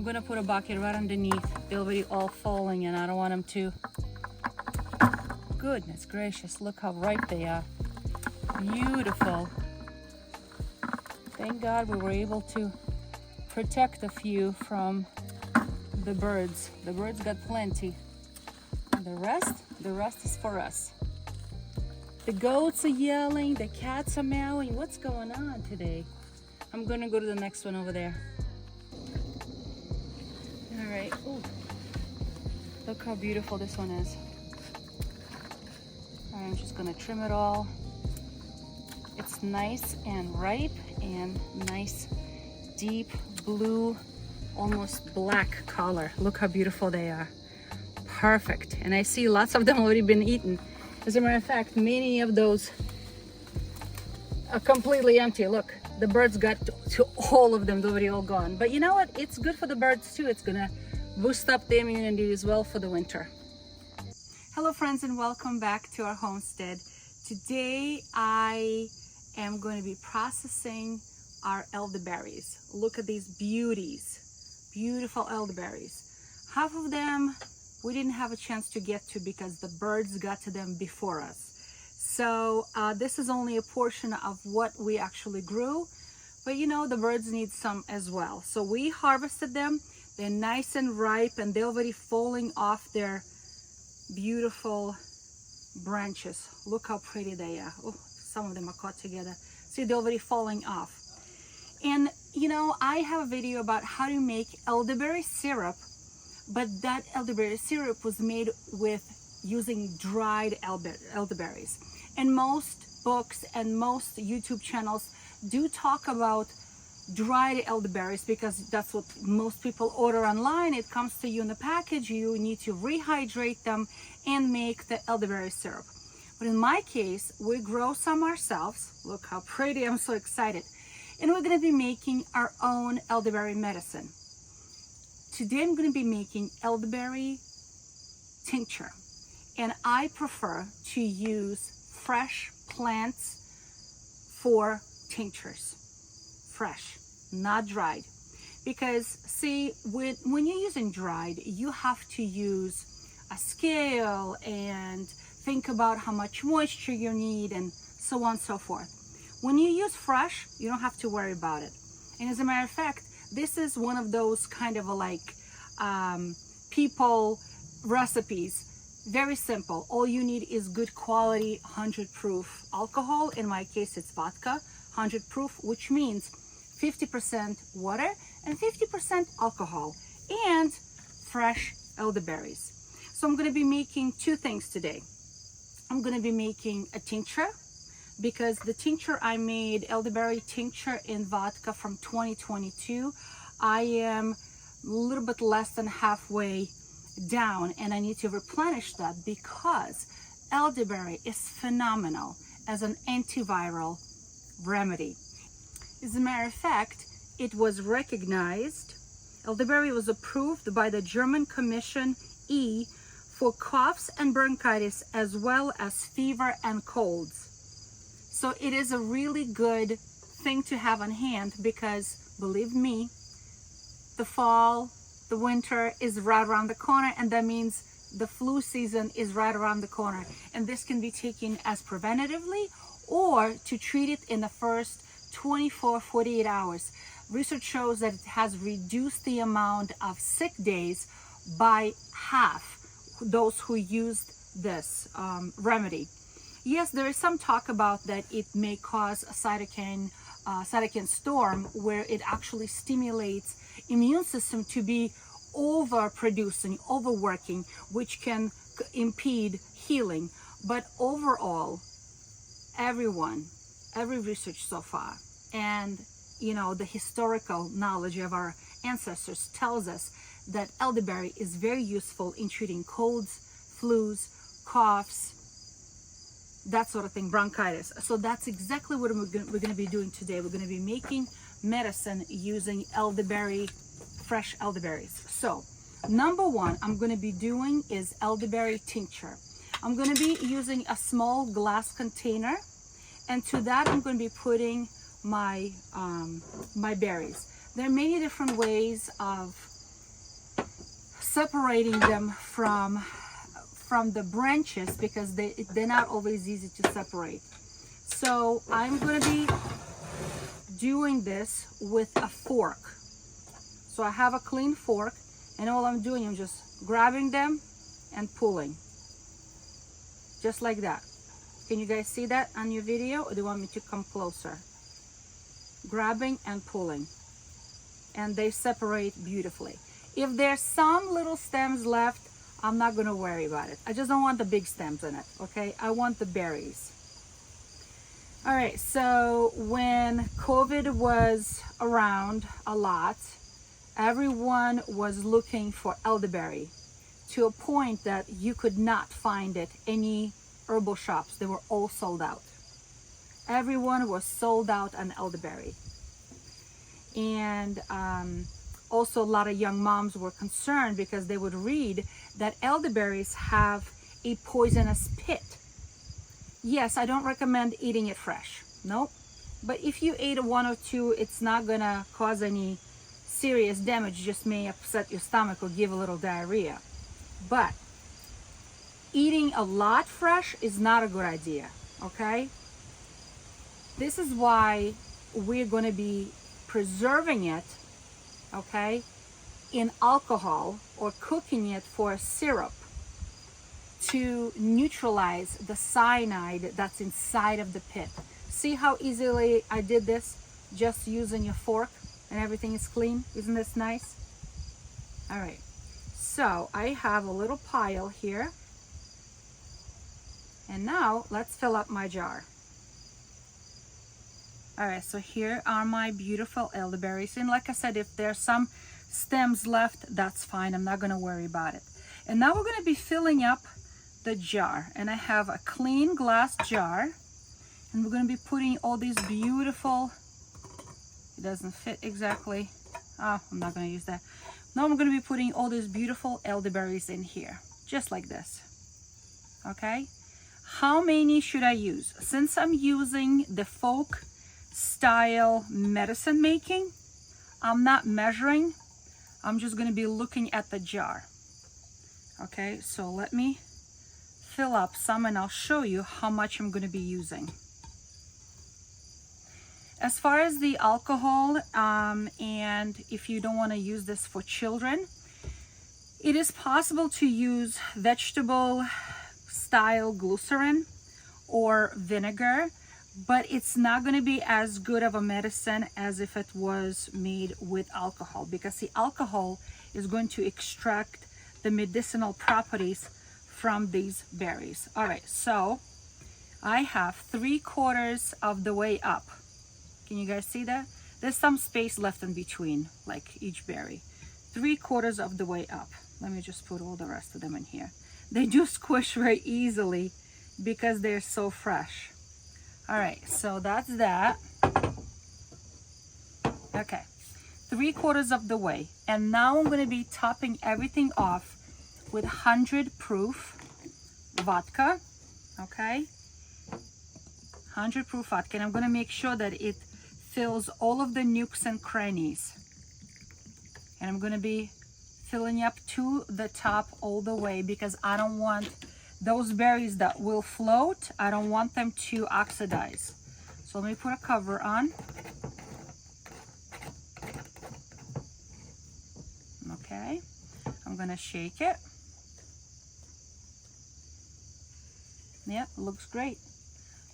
gonna put a bucket right underneath. They'll be all falling and I don't want them to. Goodness gracious, look how ripe they are. Beautiful. Thank God we were able to protect a few from the birds. The birds got plenty. The rest is for us. The goats are yelling, the cats are meowing. What's going on today? I'm gonna go to the next one over there. All right, ooh. Look how beautiful this one is. I'm just gonna trim it all. It's nice and ripe and nice deep blue, almost black color. Look how beautiful they are. Perfect. And I see lots of them already been eaten. As a matter of fact, many of those are completely empty. Look, the birds got to all of them. They're already all gone. But you know what? It's good for the birds too. It's gonna boost up the immunity as well for the winter. Hello friends, and welcome back to our homestead. Today I am going to be processing our elderberries. Look at these beauties, beautiful elderberries. Half of them we didn't have a chance to get to because the birds got to them before us. So this is only a portion of what we actually grew, but you know, the birds need some as well. So we harvested them. They're nice and ripe and they're already falling off their beautiful branches. Look how pretty they are. Oh, some of them are caught together. See, they're already falling off. And you know, I have a video about how to make elderberry syrup, but that elderberry syrup was made with using dried elderberries. And most books and most YouTube channels do talk about dried elderberries because that's what most people order online. It comes to you in the package. You need to rehydrate them and make the elderberry syrup. But in my case, we grow some ourselves. Look how pretty, I'm so excited. And we're gonna be making our own elderberry medicine. Today I'm going to be making elderberry tincture, and I prefer to use fresh plants for tinctures. Fresh, not dried. Because see, when you're using dried, you have to use a scale and think about how much moisture you need and so on and so forth. When you use fresh, you don't have to worry about it. And as a matter of fact, this is one of those kind of people recipes. Very simple. All you need is good quality 100 proof alcohol. In my case, it's vodka 100 proof, which means 50% water and 50% alcohol and fresh elderberries. So I'm going to be making two things today. I'm going to be making a tincture, because the tincture I made, elderberry tincture in vodka from 2022, I am a little bit less than halfway down and I need to replenish that because elderberry is phenomenal as an antiviral remedy. As a matter of fact, it was recognized, elderberry was approved by the German Commission E for coughs and bronchitis as well as fever and colds. So it is a really good thing to have on hand because, believe me, the fall, the winter is right around the corner, and that means the flu season is right around the corner. And this can be taken as preventatively or to treat it in the first 24-48 hours. Research shows that it has reduced the amount of sick days by half, those who used this remedy. Yes, there is some talk about that it may cause a cytokine storm where it actually stimulates immune system to be overproducing, overworking, which can impede healing. But overall, every research so far, and you know, the historical knowledge of our ancestors tells us that elderberry is very useful in treating colds, flus, coughs, that sort of thing, bronchitis. So that's exactly what we're going to be doing today. We're going to be making medicine using elderberry, fresh elderberries. So number one I'm going to be doing is elderberry tincture. I'm going to be using a small glass container, and to that I'm going to be putting my my berries. There are many different ways of separating them from the branches because they're not always easy to separate. So I'm going to be doing this with a fork. So I have a clean fork, and all I'm doing, I'm just grabbing them and pulling. Just like that. Can you guys see that on your video, or do you want me to come closer? Grabbing and pulling. And they separate beautifully. If there's some little stems left, I'm not gonna worry about it. I just don't want the big stems in it, okay? I want the berries. All right, so when COVID was around a lot, everyone was looking for elderberry to a point that you could not find it any herbal shops. They were all sold out. Everyone was sold out on elderberry. And also a lot of young moms were concerned because they would read that elderberries have a poisonous pit. Yes, I don't recommend eating it fresh. Nope. But if you ate one or two, it's not gonna cause any serious damage. Just may upset your stomach or give a little diarrhea. But eating a lot fresh is not a good idea, okay? This is why we're gonna be preserving it, okay, in alcohol or cooking it for a syrup to neutralize the cyanide that's inside of the pit. See how easily I did this just using a fork and everything is clean? Isn't this nice? All right, so I have a little pile here, and now let's fill up my jar. All right, so here are my beautiful elderberries. And like I said, if there's some stems left, that's fine. I'm not gonna worry about it. And now we're gonna be filling up the jar. And I have a clean glass jar. And we're gonna be putting all these beautiful, it doesn't fit exactly. Oh, I'm not gonna use that. Now I'm gonna be putting all these beautiful elderberries in here, just like this, okay? How many should I use? Since I'm using the folk style medicine making, I'm not measuring. I'm just going to be looking at the jar. Okay, so let me fill up some and I'll show you how much I'm going to be using. As far as the alcohol, and if you don't want to use this for children, it is possible to use vegetable style glycerin or vinegar, but it's not going to be as good of a medicine as if it was made with alcohol, because the alcohol is going to extract the medicinal properties from these berries. All right, so I have 3/4 of the way up. Can you guys see that? There's some space left in between, like each berry. 3/4 of the way up. Let me just put all the rest of them in here. They do squish very easily because they're so fresh. All right, so that's that. Okay, 3/4 of the way. And now I'm gonna be topping everything off with 100 proof vodka, okay? 100 proof vodka, and I'm gonna make sure that it fills all of the nooks and crannies. And I'm gonna be filling up to the top all the way because I don't want those berries that will float, I don't want them to oxidize. So let me put a cover on. Okay, I'm gonna shake it. Yeah, looks great.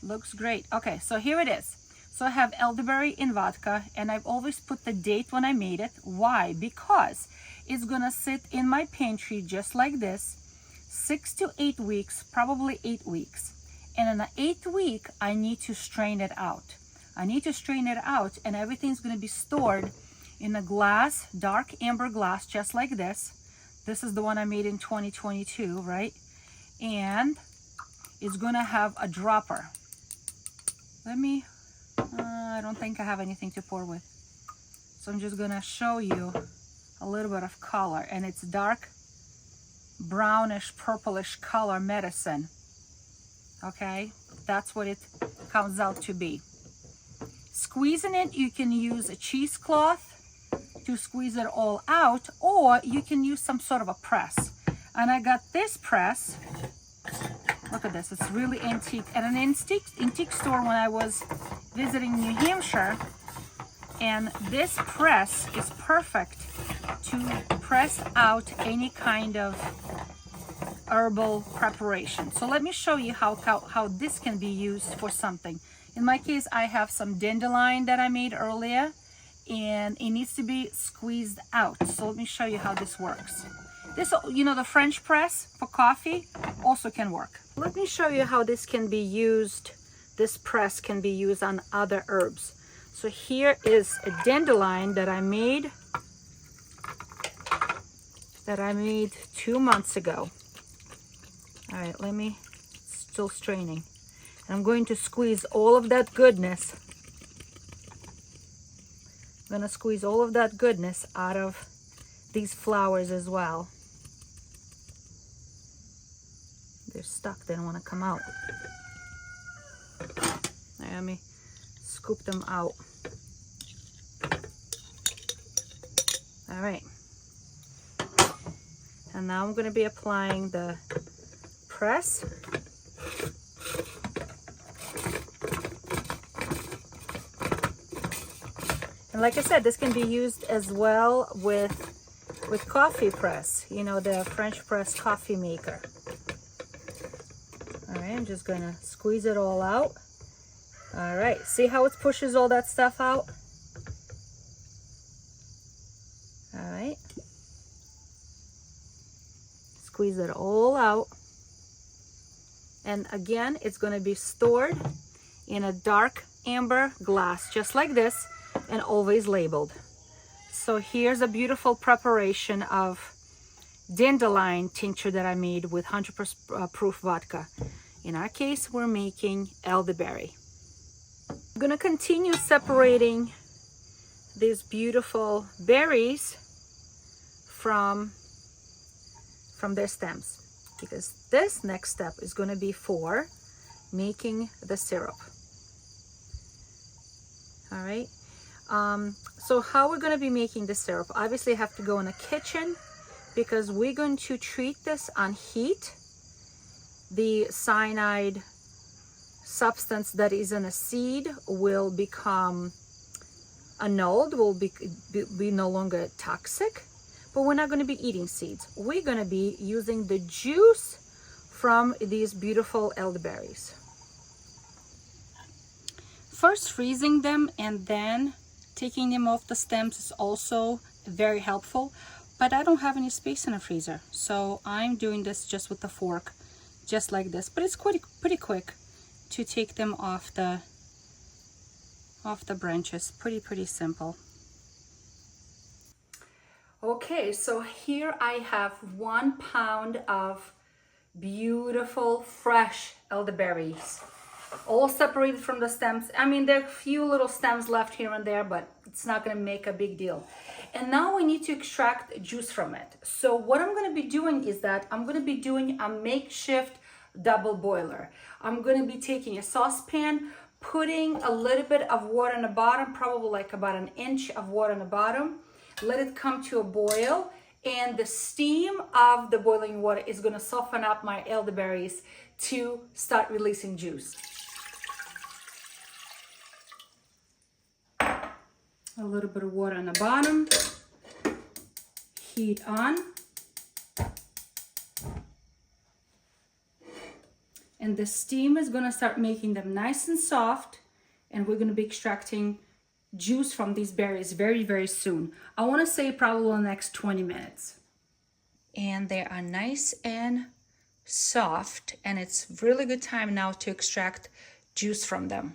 Looks great. Okay, so here it is. So I have elderberry in vodka, and I've always put the date when I made it. Why? Because it's gonna sit in my pantry just like this, 6 to 8 weeks, probably 8 weeks. And in the 8th week, I need to strain it out. I need to strain it out, and everything's gonna be stored in a glass, dark amber glass, just like this. This is the one I made in 2022, right? And it's gonna have a dropper. Let me, I don't think I have anything to pour with. So I'm just gonna show you a little bit of color, and it's dark brownish purplish color medicine. Okay, that's what it comes out to be. Squeezing it, you can use a cheesecloth to squeeze it all out, or you can use some sort of a press. And I got this press. Look at this, it's really antique. At an antique store when I was visiting New Hampshire, and this press is perfect to press out any kind of herbal preparation. So let me show you how this can be used for something. In my case, I have some dandelion that I made earlier, and it needs to be squeezed out. So let me show you how this works. This, you know, the French press for coffee also can work. Let me show you how this can be used. This press can be used on other herbs. So here is a dandelion that I made 2 months ago. All right, still straining. And I'm going to squeeze all of that goodness. I'm gonna squeeze all of that goodness out of these flowers as well. They're stuck, they don't wanna come out. All right, let me scoop them out. All right. And now I'm gonna be applying the press. And like I said, this can be used as well with coffee press, you know, the French press coffee maker. All right, I'm just gonna squeeze it all out. All right, see how it pushes all that stuff out? All right. Squeeze it all out. And again, it's gonna be stored in a dark amber glass, just like this, and always labeled. So here's a beautiful preparation of dandelion tincture that I made with 100% proof vodka. In our case, we're making elderberry. I'm gonna continue separating these beautiful berries from their stems, because this next step is going to be for making the syrup. All right, so how we're going to be making the syrup, obviously I have to go in the kitchen because we're going to treat this on heat. The cyanide substance that is in a seed will become annulled, will be no longer toxic. But we're not going to be eating seeds. We're going to be using the juice from these beautiful elderberries. First, freezing them and then taking them off the stems is also very helpful. But I don't have any space in the freezer, so I'm doing this just with the fork, just like this. But it's pretty quick to take them off the branches. Pretty simple. Okay, so here I have 1 pound of beautiful fresh elderberries, all separated from the stems. I mean, there are a few little stems left here and there, but it's not gonna make a big deal. And now we need to extract juice from it. So what I'm gonna be doing is that I'm gonna be doing a makeshift double boiler. I'm gonna be taking a saucepan, putting a little bit of water in the bottom, probably like about 1 inch of water in the bottom. Let it come to a boil, and the steam of the boiling water is going to soften up my elderberries to start releasing juice. A little bit of water on the bottom, heat on, and the steam is going to start making them nice and soft, and we're going to be extracting juice from these berries very soon. I want to say probably in the next 20 minutes. And they are nice and soft, and it's really good time now to extract juice from them.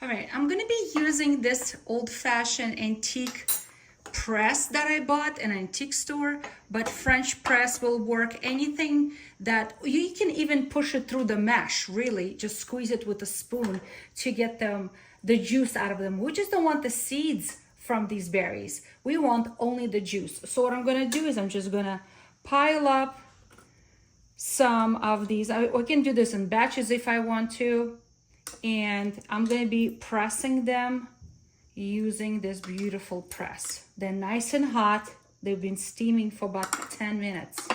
All right, I'm gonna be using this old-fashioned antique press that I bought in an antique store, but French press will work. Anything that you can even push it through the mesh, really just squeeze it with a spoon to get the juice out of them. We just don't want the seeds from these berries. We want only the juice. So what I'm gonna do is I'm just gonna pile up some of these. I can do this in batches if I want to, and I'm gonna be pressing them, using this beautiful press. They're nice and hot. They've been steaming for about 10 minutes.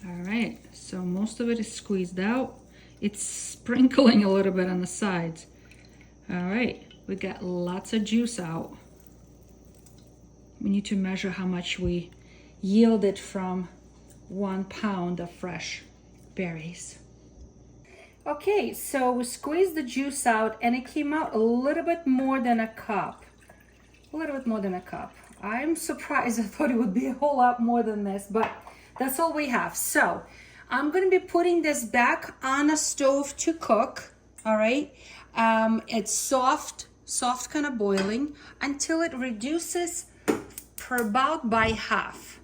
All right, so most of it is squeezed out. It's sprinkling a little bit on the sides. All right, we got lots of juice out. We need to measure how much we yielded from 1 pound of fresh berries. Okay, so we squeezed the juice out and it came out a little bit more than a cup. A little bit more than a cup. I'm surprised. I thought it would be a whole lot more than this, but that's all we have. So I'm going to be putting this back on a stove to cook. All right. It's soft kind of boiling until it reduces for about by half.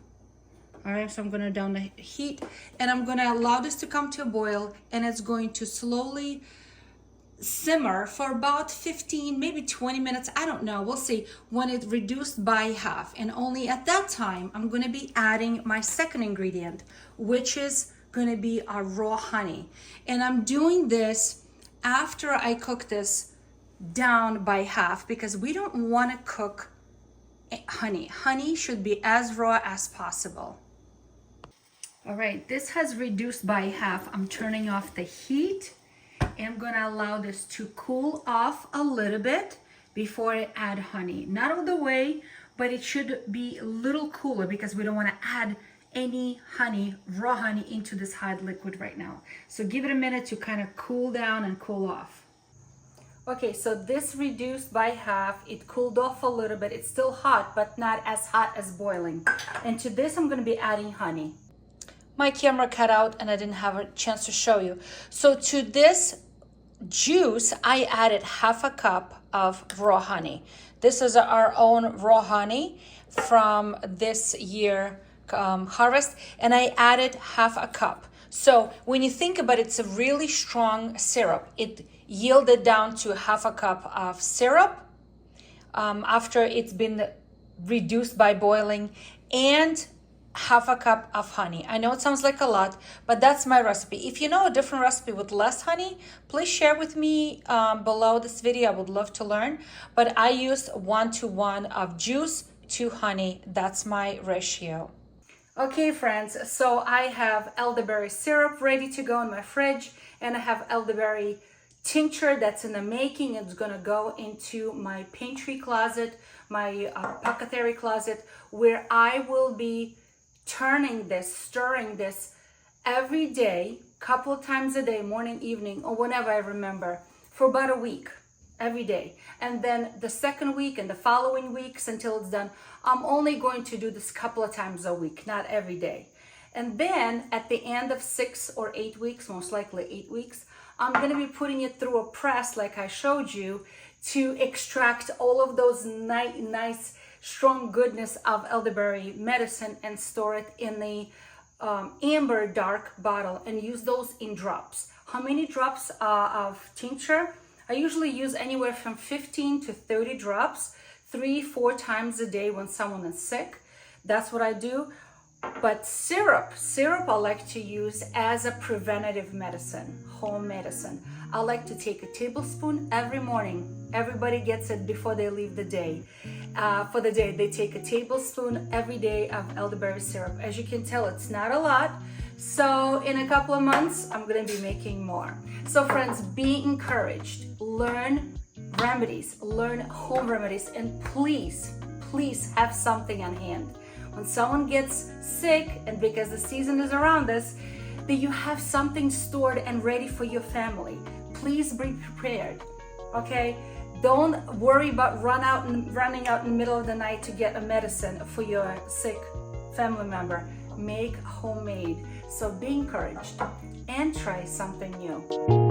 All right, so I'm going to down the heat and I'm going to allow this to come to a boil, and it's going to slowly simmer for about 15, maybe 20 minutes. I don't know. We'll see when it reduced by half. And only at that time, I'm going to be adding my second ingredient, which is going to be our raw honey. And I'm doing this after I cook this down by half because we don't want to cook honey. Honey should be as raw as possible. All right, this has reduced by half. I'm turning off the heat and I'm gonna allow this to cool off a little bit before I add honey. Not all the way, but it should be a little cooler because we don't wanna add any honey, raw honey, into this hot liquid right now. So give it a minute to kind of cool down and cool off. Okay, so this reduced by half. It cooled off a little bit. It's still hot, but not as hot as boiling. And to this, I'm gonna be adding honey. My camera cut out and I didn't have a chance to show you. So to this juice, I added half a cup of raw honey. This is our own raw honey from this year harvest, and I added half a cup. So when you think about it, it's a really strong syrup. It yielded down to half a cup of syrup after it's been reduced by boiling, and half a cup of honey. I know it sounds like a lot, but that's my recipe. If you know a different recipe with less honey, please share with me below this video. I would love to learn. But I used 1:1 of juice to honey. That's my ratio. Okay, friends, so I have elderberry syrup ready to go in my fridge, and I have elderberry tincture that's in the making. It's gonna go into my pantry closet, my apothecary closet, where I will be turning this, stirring this every day, couple of times a day, morning, evening, or whenever I remember, for about a week, every day. And then the second week and the following weeks until it's done, I'm only going to do this couple of times a week, not every day. And then at the end of 6 or 8 weeks, most likely 8 weeks, I'm going to be putting it through a press like I showed you to extract all of those nice strong goodness of elderberry medicine and store it in the amber dark bottle and use those in drops. How many drops of tincture? I usually use anywhere from 15 to 30 drops, 3-4 times a day when someone is sick. That's what I do. But syrup I like to use as a preventative medicine, home medicine. I like to take a tablespoon every morning. Everybody gets it before they leave the day. For the day, they take a tablespoon every day of elderberry syrup. As you can tell, it's not a lot. So in a couple of months, I'm gonna be making more. So friends, be encouraged. Learn remedies, learn home remedies, and please have something on hand. When someone gets sick, and because the season is around us, that you have something stored and ready for your family. Please be prepared, okay? Don't worry about running out in the middle of the night to get a medicine for your sick family member. Make homemade. So be encouraged and try something new.